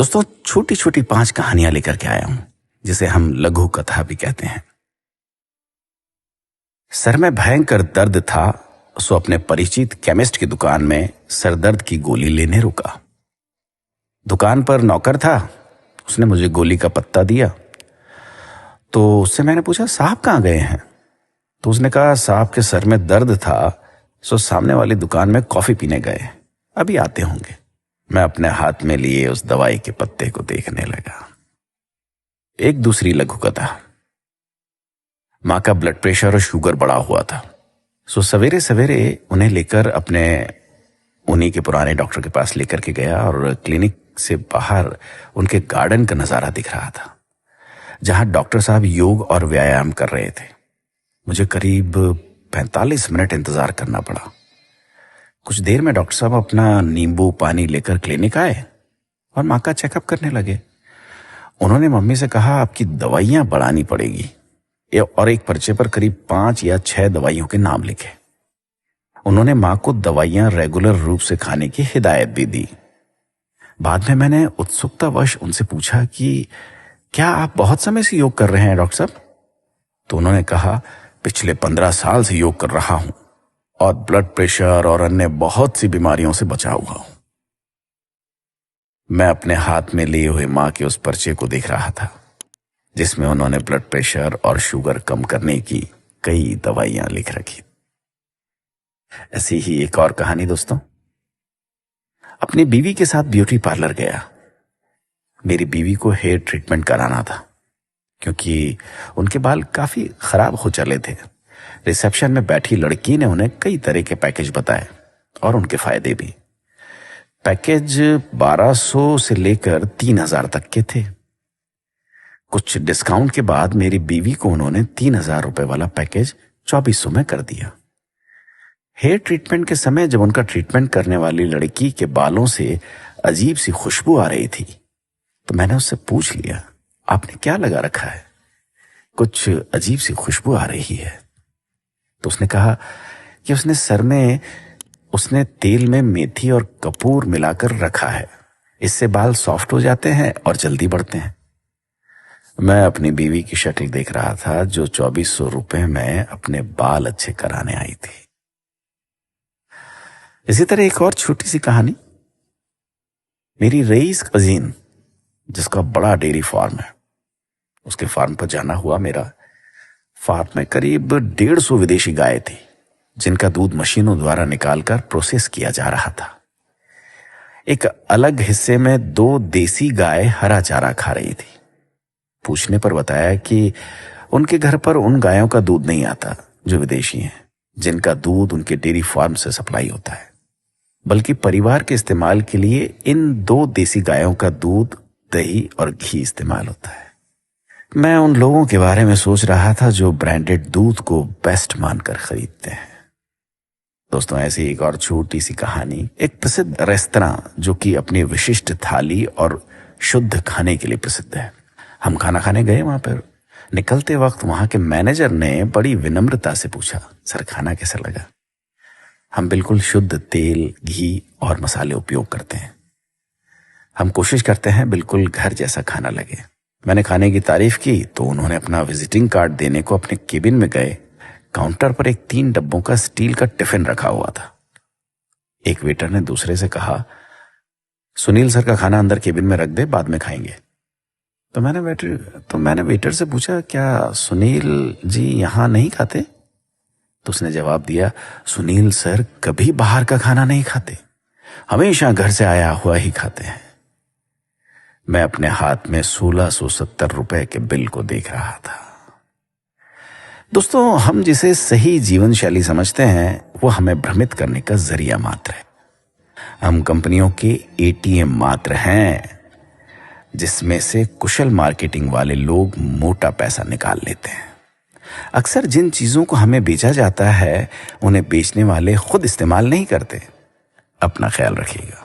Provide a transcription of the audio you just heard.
दोस्तों, छोटी छोटी 5 कहानियां लेकर के आया हूं, जिसे हम लघु कथा भी कहते हैं। सर में भयंकर दर्द था, सो अपने परिचित केमिस्ट की दुकान में सरदर्द की गोली लेने रुका। दुकान पर नौकर था, उसने मुझे गोली का पत्ता दिया। तो उससे मैंने पूछा, साहब कहाँ गए हैं? तो उसने कहा, साहब के सर में दर्द था, सो सामने वाली दुकान में कॉफी पीने गए, अभी आते होंगे। मैं अपने हाथ में लिए उस दवाई के पत्ते को देखने लगा। एक दूसरी लघु कथा। माँ का ब्लड प्रेशर और शुगर बढ़ा हुआ था, सो सवेरे सवेरे उन्हें लेकर अपने उन्हीं के पुराने डॉक्टर के पास लेकर के गया और क्लिनिक से बाहर उनके गार्डन का नजारा दिख रहा था, जहां डॉक्टर साहब योग और व्यायाम कर रहे थे। मुझे करीब 45 मिनट इंतजार करना पड़ा। कुछ देर में डॉक्टर साहब अपना नींबू पानी लेकर क्लिनिक आए और माँ का चेकअप करने लगे। उन्होंने मम्मी से कहा, आपकी दवाइयां बढ़ानी पड़ेगी, और एक पर्चे पर करीब 5 या 6 दवाइयों के नाम लिखे। उन्होंने माँ को दवाइयां रेगुलर रूप से खाने की हिदायत भी दी। बाद में मैंने उत्सुकतावश उनसे पूछा कि क्या आप बहुत समय से योग कर रहे हैं डॉक्टर साहब? तो उन्होंने कहा, पिछले 15 साल से योग कर रहा हूं और ब्लड प्रेशर और अन्य बहुत सी बीमारियों से बचा हुआ हूं। मैं अपने हाथ में लिए हुए मां के उस पर्चे को देख रहा था, जिसमें उन्होंने ब्लड प्रेशर और शुगर कम करने की कई दवाइयां लिख रखी। ऐसी ही एक और कहानी दोस्तों। अपनी बीवी के साथ ब्यूटी पार्लर गया। मेरी बीवी को हेयर ट्रीटमेंट कराना था, क्योंकि उनके बाल काफी खराब हो चले थे। रिसेप्शन में बैठी लड़की ने उन्हें कई तरह के पैकेज बताए और उनके फायदे भी। पैकेज 1200 से लेकर 3000 तक के थे। कुछ डिस्काउंट के बाद मेरी बीवी को उन्होंने 3000 रुपए वाला पैकेज 2400 में कर दिया। हेयर ट्रीटमेंट के समय जब उनका ट्रीटमेंट करने वाली लड़की के बालों से अजीब सी खुशबू आ रही थी, तो मैंने उससे पूछ लिया, आपने क्या लगा रखा है? कुछ अजीब सी खुशबू आ रही है। तो उसने कहा कि उसने सर में तेल में मेथी और कपूर मिलाकर रखा है, इससे बाल सॉफ्ट हो जाते हैं और जल्दी बढ़ते हैं। मैं अपनी बीवी की शक्ल देख रहा था, जो 2400 रुपए में अपने बाल अच्छे कराने आई थी। इसी तरह एक और छोटी सी कहानी। मेरी रईस कजीन, जिसका बड़ा डेयरी फार्म है, उसके फार्म पर जाना हुआ मेरा। फार्म में करीब 150 विदेशी गायें थी, जिनका दूध मशीनों द्वारा निकालकर प्रोसेस किया जा रहा था। एक अलग हिस्से में 2 देसी गाय हरा चारा खा रही थी। पूछने पर बताया कि उनके घर पर उन गायों का दूध नहीं आता जो विदेशी हैं, जिनका दूध उनके डेयरी फार्म से सप्लाई होता है, बल्कि परिवार के इस्तेमाल के लिए इन 2 देसी गायों का दूध, दही और घी इस्तेमाल होता है। मैं उन लोगों के बारे में सोच रहा था जो ब्रांडेड दूध को बेस्ट मानकर खरीदते हैं। दोस्तों, ऐसी एक और छोटी सी कहानी। एक प्रसिद्ध रेस्तरां जो कि अपनी विशिष्ट थाली और शुद्ध खाने के लिए प्रसिद्ध है। हम खाना खाने गए वहां पर। निकलते वक्त वहां के मैनेजर ने बड़ी विनम्रता से पूछा, सर खाना कैसा लगा? हम बिल्कुल शुद्ध तेल, घी और मसाले उपयोग करते हैं। हम कोशिश करते हैं बिल्कुल घर जैसा खाना लगे। मैंने खाने की तारीफ की तो उन्होंने अपना विजिटिंग कार्ड देने को अपने केबिन में गए। काउंटर पर एक 3 डब्बों का स्टील का टिफिन रखा हुआ था। एक वेटर ने दूसरे से कहा, सुनील सर का खाना अंदर केबिन में रख दे, बाद में खाएंगे। तो मैंने वेटर से पूछा, क्या सुनील जी यहां नहीं खाते? तो उसने जवाब दिया, सुनील सर कभी बाहर का खाना नहीं खाते, हमेशा घर से आया हुआ ही खाते हैं। मैं अपने हाथ में 1670 रुपए के बिल को देख रहा था। दोस्तों, हम जिसे सही जीवन शैली समझते हैं, वो हमें भ्रमित करने का जरिया मात्र है। हम कंपनियों के एटीएम मात्र हैं, जिसमें से कुशल मार्केटिंग वाले लोग मोटा पैसा निकाल लेते हैं। अक्सर जिन चीजों को हमें बेचा जाता है, उन्हें बेचने वाले खुद इस्तेमाल नहीं करते। अपना ख्याल रखिएगा।